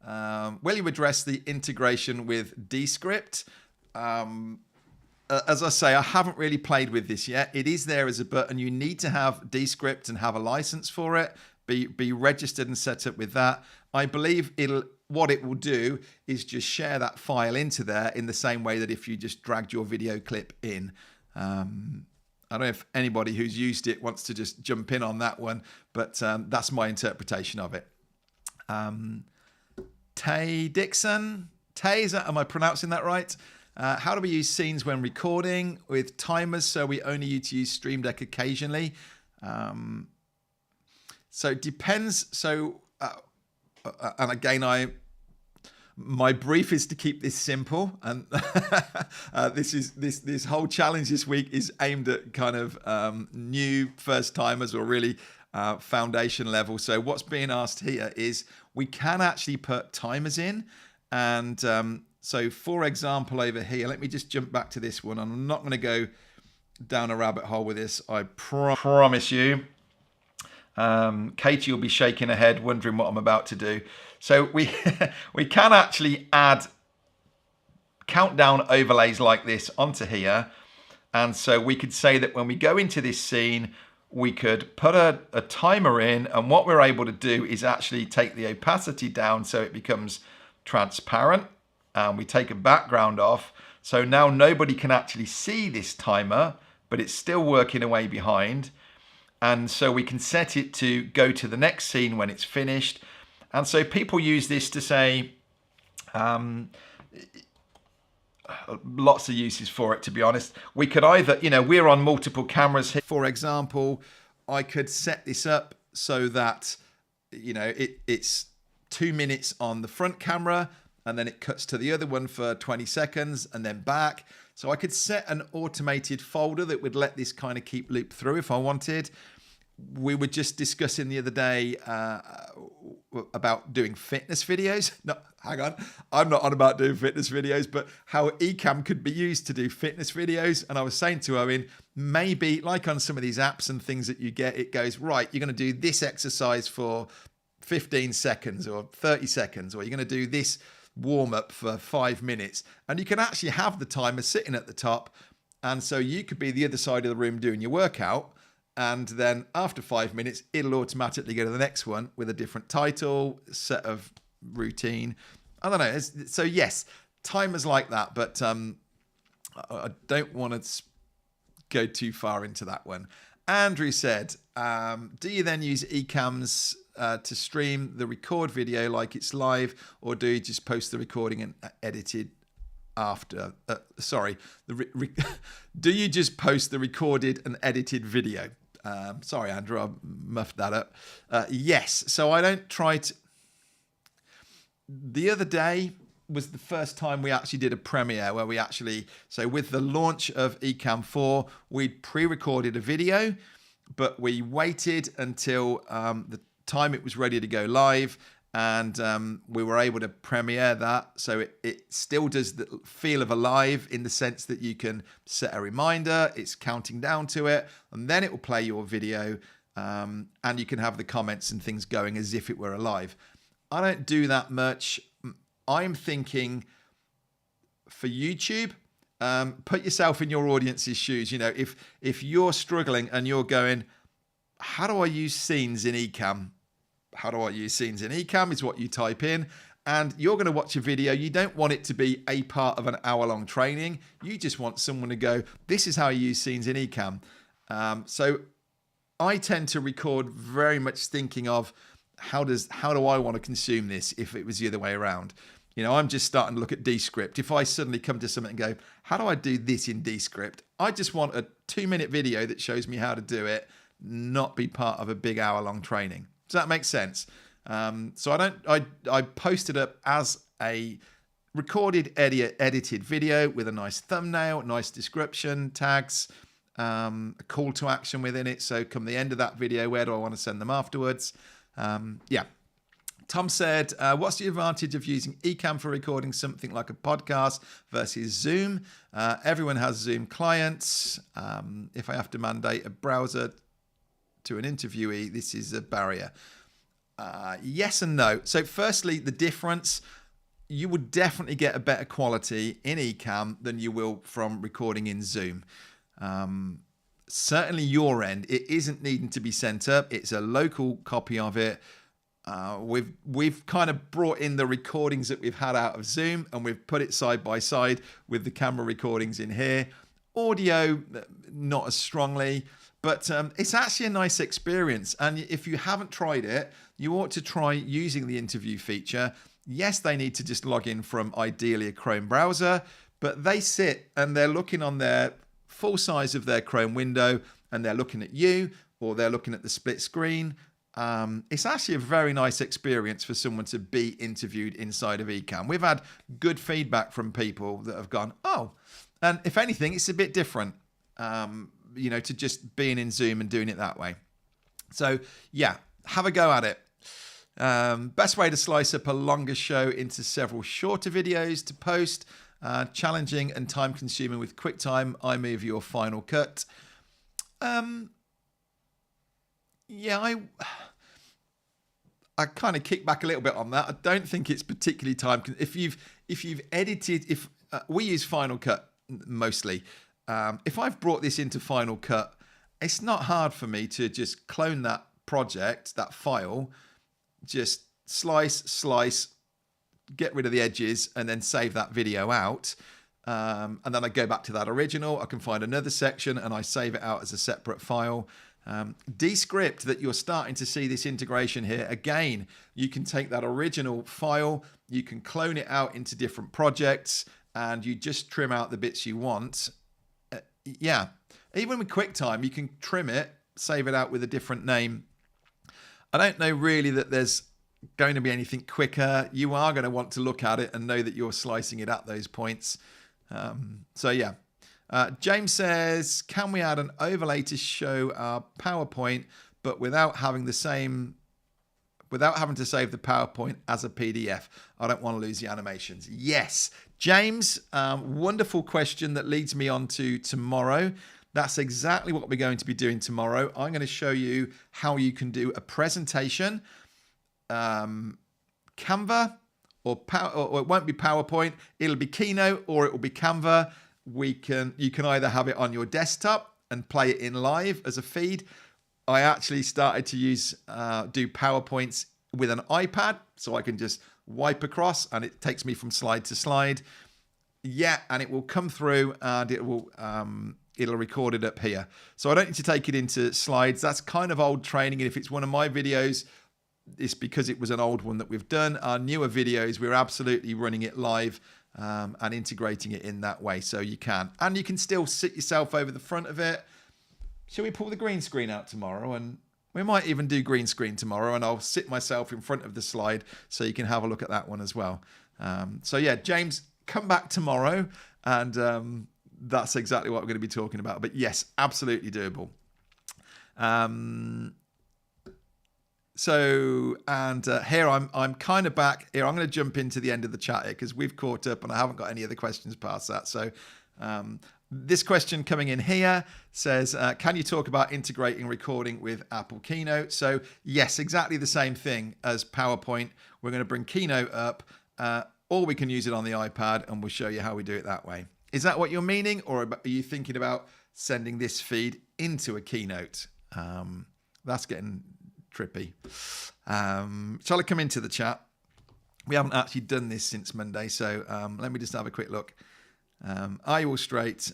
will you address the integration with Descript? As I say, I haven't really played with this yet. It is there as a button. You need to have Descript and have a license for it. Be registered and set up with that. I believe what it will do is just share that file into there in the same way that if you just dragged your video clip in. I don't know if anybody who's used it wants to just jump in on that one, but that's my interpretation of it. Tay Dixon. Tay, am I pronouncing that right? How do we use scenes when recording with timers so we only need to use Stream Deck occasionally? So it depends. So, and again, my brief is to keep this simple, and this whole challenge this week is aimed at kind of new first timers or really foundation level. So what's being asked here is we can actually put timers in, and so for example over here, let me just jump back to this one. I'm not going to go down a rabbit hole with this, I promise you. Katie will be shaking her head wondering what I'm about to do. So we can actually add countdown overlays like this onto here, and so we could say that when we go into this scene, we could put a timer in, and what we're able to do is actually take the opacity down so it becomes transparent, and we take a background off, so now nobody can actually see this timer, but it's still working away behind. And so we can set it to go to the next scene when it's finished. And so people use this to say, lots of uses for it, to be honest. We could either, we're on multiple cameras here. For example, I could set this up so that, it's 2 minutes on the front camera, and then it cuts to the other one for 20 seconds and then back. So I could set an automated folder that would let this kind of keep loop through if I wanted. We were just discussing the other day about doing fitness videos. No, hang on. I'm not on about doing fitness videos, but how Ecamm could be used to do fitness videos. And I was saying to Owen, maybe like on some of these apps and things that you get, it goes, right, you're going to do this exercise for 15 seconds or 30 seconds, or you're going to do this warm up for 5 minutes. And you can actually have the timer sitting at the top. And so you could be the other side of the room doing your workout. And then after 5 minutes, it'll automatically go to the next one with a different title, set of routine. I don't know. So yes, timers like that, but I don't want to go too far into that one. Andrew said, do you then use Ecamm's to stream the record video like it's live, or do you just post the recording and edited after? Do you just post the recorded and edited video? Sorry, Andrew, I muffed that up. Yes, so I don't try to... The other day was the first time we actually did a premiere where we actually... So with the launch of Ecamm 4, we pre-recorded a video, but we waited until the time it was ready to go live, and we were able to premiere that. So it still does the feel of a live in the sense that you can set a reminder, it's counting down to it, and then it will play your video, and you can have the comments and things going as if it were a live. I don't do that much. I'm thinking for YouTube, put yourself in your audience's shoes. You know, if you're struggling and you're going, how do I use scenes in Ecamm? How do I use scenes in Ecamm is what you type in, and you're going to watch a video. You don't want it to be a part of an hour-long training. You just want someone to go, this is how you use scenes in Ecamm. So I tend to record very much thinking of how do I want to consume this if it was the other way around. You know, I'm just starting to look at Descript. If I suddenly come to something and go, how do I do this in Descript? I just want a 2-minute video that shows me how to do it, not be part of a big hour-long training. Does that make sense? So I posted up as a recorded edited video with a nice thumbnail, nice description, tags, a call to action within it. So come the end of that video, where do I want to send them afterwards? Yeah. Tom said, what's the advantage of using Ecamm for recording something like a podcast versus Zoom? Everyone has Zoom clients. If I have to mandate a browser to an interviewee, this is a barrier. Yes and no. So firstly, the difference, you would definitely get a better quality in Ecamm than you will from recording in Zoom. Certainly your end, it isn't needing to be sent up. It's a local copy of it. We've kind of brought in the recordings that we've had out of Zoom, and we've put it side by side with the camera recordings in here. Audio, not as strongly, but it's actually a nice experience. And if you haven't tried it, you ought to try using the interview feature. Yes, they need to just log in from ideally a Chrome browser, but they sit and they're looking on their full size of their Chrome window, and they're looking at you, or they're looking at the split screen. It's actually a very nice experience for someone to be interviewed inside of Ecamm. We've had good feedback from people that have gone, oh, and if anything, it's a bit different, you know, to just being in Zoom and doing it that way. So yeah, have a go at it. Best way to slice up a longer show into several shorter videos to post, challenging and time consuming with QuickTime, iMovie or Final Cut. Yeah, I kind of kick back a little bit on that. I don't think it's particularly time. If you've edited, we use Final Cut mostly. If I've brought this into Final Cut, it's not hard for me to just clone that project, that file, just slice, get rid of the edges, and then save that video out. And then I go back to that original. I can find another section and I save it out as a separate file. Descript, that you're starting to see this integration here. Again, you can take that original file, you can clone it out into different projects, and you just trim out the bits you want. Yeah, even with QuickTime, you can trim it, save it out with a different name. I don't know really that there's going to be anything quicker. You are going to want to look at it and know that you're slicing it at those points. So yeah. James says, can we add an overlay to show our PowerPoint, but without having to save the PowerPoint as a PDF? I don't want to lose the animations. Yes, James, wonderful question that leads me on to tomorrow. That's exactly what we're going to be doing tomorrow. I'm going to show you how you can do a presentation, Canva, or it won't be PowerPoint. It'll be Keynote or it will be Canva. You can either have it on your desktop and play it in live as a feed. I actually started to do PowerPoints with an iPad, so I can just wipe across and it takes me from slide to slide. Yeah, and it will come through and it'll record it up here. So I don't need to take it into slides. That's kind of old training. And if it's one of my videos, it's because it was an old one that we've done. Our newer videos, we're absolutely running it live and integrating it in that way. So you can. And you can still sit yourself over the front of it. Shall we pull the green screen out tomorrow? And we might even do green screen tomorrow, and I'll sit myself in front of the slide so you can have a look at that one as well. So yeah, James, come back tomorrow, and that's exactly what we're going to be talking about. But yes, absolutely doable. Here I'm kind of back here. I'm going to jump into the end of the chat here because we've caught up and I haven't got any other questions past that. So this question coming in here says, can you talk about integrating recording with Apple Keynote? So yes, exactly the same thing as PowerPoint. We're going to bring Keynote up, or we can use it on the iPad, and we'll show you how we do it that way. Is that what you're meaning, or are you thinking about sending this feed into a Keynote? That's getting trippy. Shall I come into the chat? We haven't actually done this since Monday, so let me just have a quick look. Are you all straight?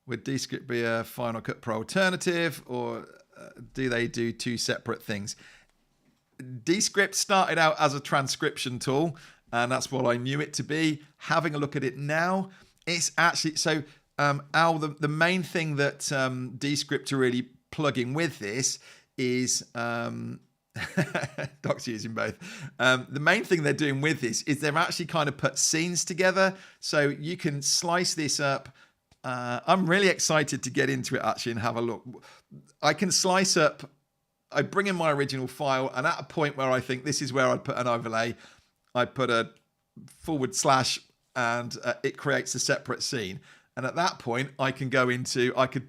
Would Descript be a Final Cut Pro alternative, or do they do two separate things? Descript started out as a transcription tool, and that's what I knew it to be. Having a look at it now, it's actually so. Al, the main thing that Descript are really plugging with this is Doc's using both. The main thing they're doing with this is they've actually kind of put scenes together, so you can slice this up. I'm really excited to get into it actually and have a look. I can slice up. I bring in my original file, and at a point where I think this is where I'd put an overlay, I put a / and it creates a separate scene. And at that point, I could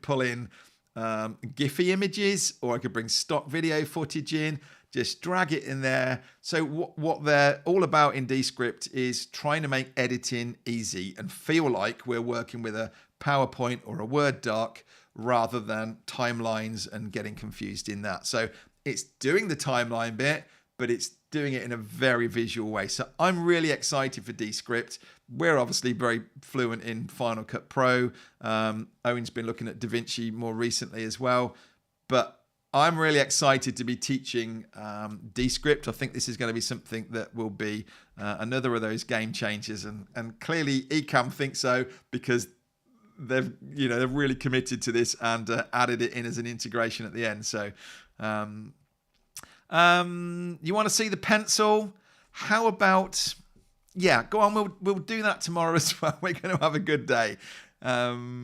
pull in Giphy images, or I could bring stock video footage in, just drag it in there. So what they're all about in Descript is trying to make editing easy and feel like we're working with a PowerPoint or a Word doc rather than timelines and getting confused in that. So it's doing the timeline bit, but it's doing it in a very visual way. So I'm really excited for Descript. We're obviously very fluent in Final Cut Pro. Owen's been looking at DaVinci more recently as well. But I'm really excited to be teaching Descript. I think this is going to be something that will be another of those game changers. And clearly Ecamm thinks so, because they've really committed to this and added it in as an integration at the end. So you want to see the pencil? How about, yeah, go on. We'll do that tomorrow as well. We're going to have a good day. How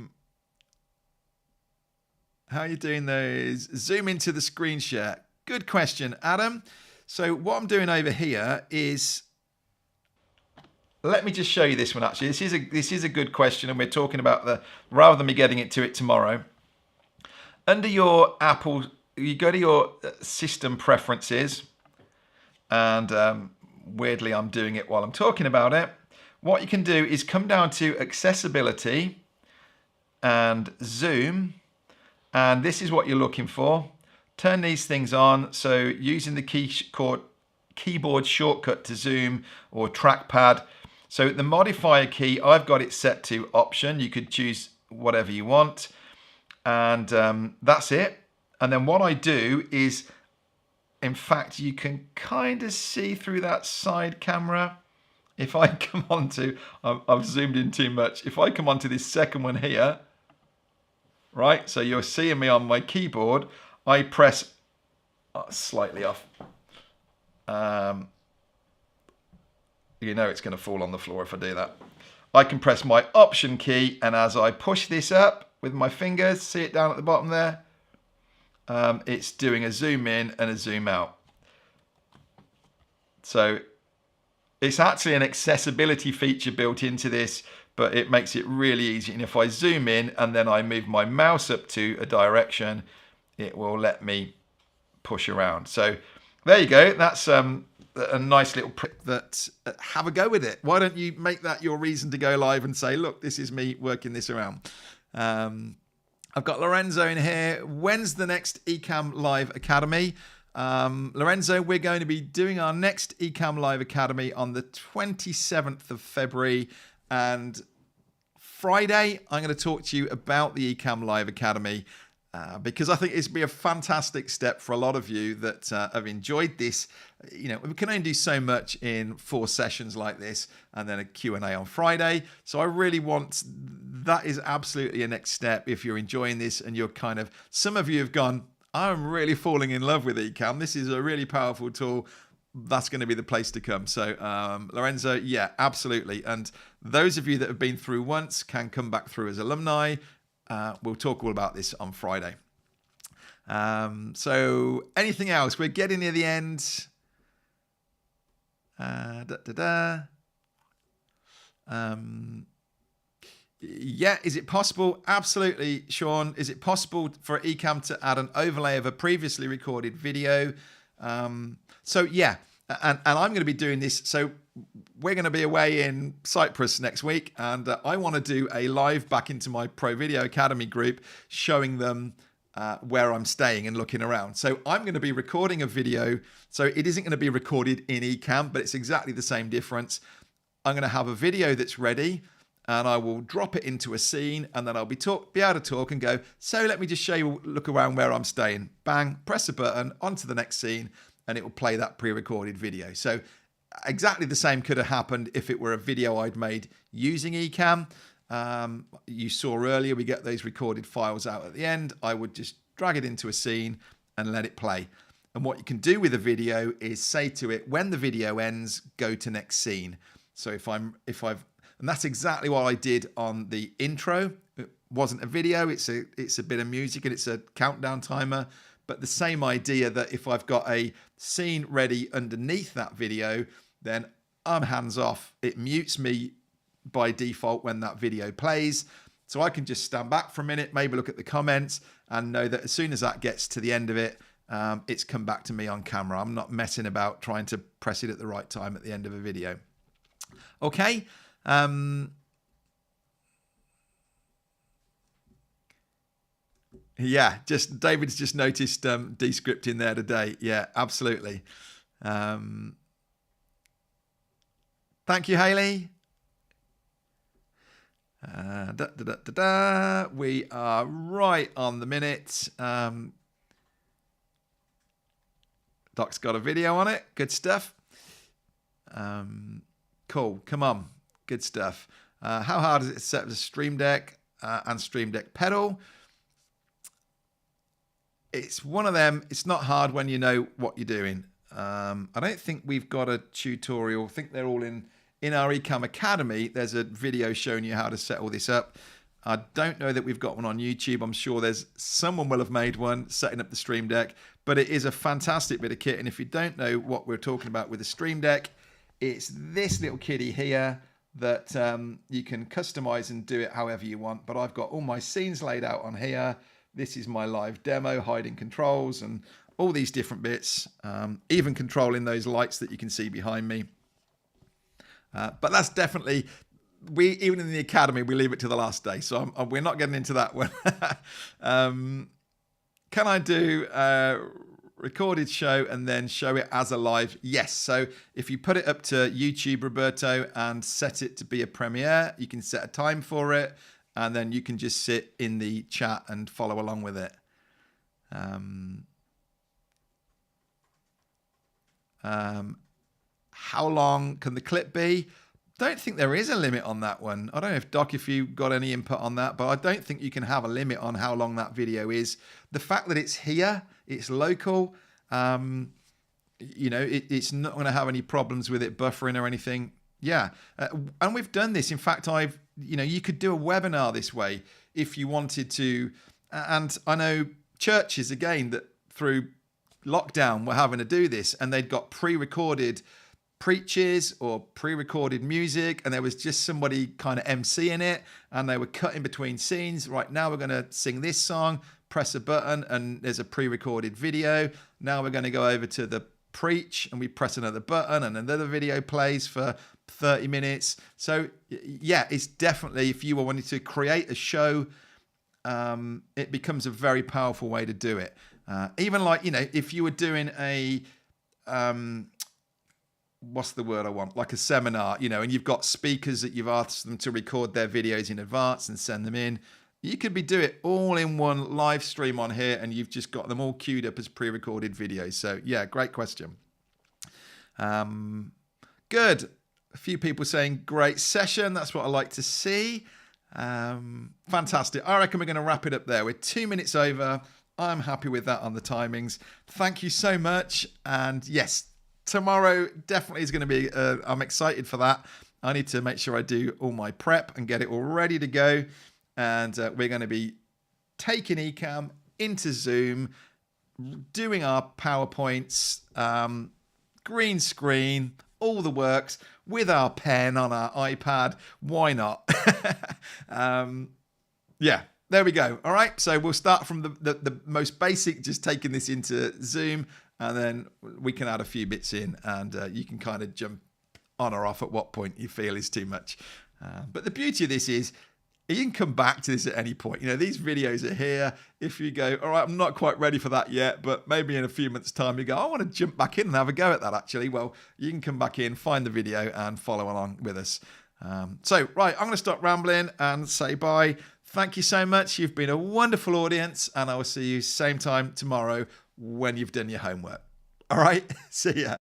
are you doing those? Zoom into the screen share. Good question, Adam. So what I'm doing over here is, let me just show you this one actually. This is a good question, and we're talking about rather than me getting into it tomorrow. Under your Apple, you go to your system preferences, and weirdly I'm doing it while I'm talking about it. What you can do is come down to accessibility and zoom, and this is what you're looking for. Turn these things on. So using the keyboard shortcut to zoom or trackpad. So the modifier key, I've got it set to option. You could choose whatever you want, and that's it. And then what I do is, in fact, you can kind of see through that side camera. If I come onto, I've zoomed in too much. If I come onto this second one here, right? So you're seeing me on my keyboard. I press slightly off. You know it's going to fall on the floor if I do that. I can press my Option key, and as I push this up with my fingers, see it down at the bottom there, it's doing a zoom in and a zoom out. So it's actually an accessibility feature built into this, but it makes it really easy. And if I zoom in and then I move my mouse up to a direction, it will let me push around. So there you go. That's a nice little prick that have a go with it. Why don't you make that your reason to go live and say, look, this is me working this around. I've got Lorenzo in here. When's the next Ecamm Live Academy? Lorenzo, we're going to be doing our next Ecamm Live Academy on the 27th of February. And Friday, I'm going to talk to you about the Ecamm Live Academy because I think it's be a fantastic step for a lot of you that have enjoyed this. You know, we can only do so much in 4 sessions like this and then a Q&A on Friday. So I really want, that is absolutely a next step if you're enjoying this and you're kind of, some of you have gone, I'm really falling in love with Ecamm. This is a really powerful tool. That's going to be the place to come. So Lorenzo, yeah, absolutely. And those of you that have been through once can come back through as alumni. We'll talk all about this on Friday. So anything else? We're getting near the end. Yeah, is it possible? Absolutely, Sean. Is it possible for Ecamm to add an overlay of a previously recorded video? So yeah, and I'm going to be doing this. So we're going to be away in Cyprus next week, and I want to do a live back into my Pro Video Academy group, showing them where I'm staying and looking around. So I'm going to be recording a video. So it isn't going to be recorded in Ecamm, but it's exactly the same difference. I'm going to have a video that's ready, and I will drop it into a scene, and then I'll be able to talk and go, so let me just show you, look around where I'm staying. Bang, press a button, onto the next scene, and it will play that pre-recorded video. So exactly the same could have happened if it were a video I'd made using Ecamm. You saw earlier, we get those recorded files out at the end. I would just drag it into a scene and let it play. And what you can do with a video is say to it, when the video ends, go to next scene. So and that's exactly what I did on the intro. It wasn't a video, it's a bit of music and it's a countdown timer. But the same idea that if I've got a scene ready underneath that video, then I'm hands off. It mutes me by default when that video plays. So I can just stand back for a minute, maybe look at the comments and know that as soon as that gets to the end of it, it's come back to me on camera. I'm not messing about trying to press it at the right time at the end of a video. Okay. Yeah, David's just noticed descripting there today. Yeah, absolutely. Thank you, Haley. We are right on the minute. Doc's got a video on it. Good stuff. Cool. Come on. Good stuff. How hard is it to set up the Stream Deck and Stream Deck pedal? It's one of them. It's not hard when you know what you're doing. I don't think we've got a tutorial. I think they're all in our Ecamm Academy. There's a video showing you how to set all this up. I don't know that we've got one on YouTube. I'm sure someone will have made one setting up the Stream Deck, but it is a fantastic bit of kit. And if you don't know what we're talking about with the Stream Deck, it's this little kitty here that you can customize and do it however you want. But I've got all my scenes laid out on here. This is my live demo, hiding controls and all these different bits, even controlling those lights that you can see behind me. But that's definitely, even in the Academy, we leave it to the last day. So we're not getting into that one. Can I do a recorded show and then show it as a live? Yes. So if you put it up to YouTube, Roberto, and set it to be a premiere, you can set a time for it. And then you can just sit in the chat and follow along with it. How long can the clip be? Don't think there is a limit on that one. I don't know if Doc, if you got any input on that, but I don't think you can have a limit on how long that video is. The fact that it's here, it's local. it's not going to have any problems with it buffering or anything. Yeah. And we've done this. In fact, you could do a webinar this way if you wanted to. And I know churches, again, that through lockdown were having to do this, and they'd got pre-recorded preaches or pre-recorded music, and there was just somebody kind of emceeing it, and they were cutting between scenes. Right, now we're going to sing this song, press a button, and there's a pre-recorded video. Now we're going to go over to the preach, and we press another button, and another video plays for 30 minutes. So yeah, it's definitely, if you were wanting to create a show, it becomes a very powerful way to do it. Even like, if you were doing a what's the word I want? Like a seminar, and you've got speakers that you've asked them to record their videos in advance and send them in. You could do it all in one live stream on here, and you've just got them all queued up as pre-recorded videos. So yeah, great question. Good. A few people saying great session. That's what I like to see. Fantastic. I reckon we're going to wrap it up there. We're 2 minutes over. I'm happy with that on the timings. Thank you so much. And yes, tomorrow definitely is going to be, I'm excited for that. I need to make sure I do all my prep and get it all ready to go. And we're going to be taking Ecamm into Zoom, doing our PowerPoints, green screen, all the works, with our pen on our iPad. Why not? Yeah, there we go. All right, so we'll start from the most basic, just taking this into Zoom, and then we can add a few bits in, and you can kind of jump on or off at what point you feel is too much. But the beauty of this is you can come back to this at any point. These videos are here. If you go, all right, I'm not quite ready for that yet, but maybe in a few months' time you go, I want to jump back in and have a go at that actually. Well, you can come back in, find the video, and follow along with us. So, right, I'm going to stop rambling and say bye. Thank you so much. You've been a wonderful audience, and I will see you same time tomorrow when you've done your homework. All right, see ya.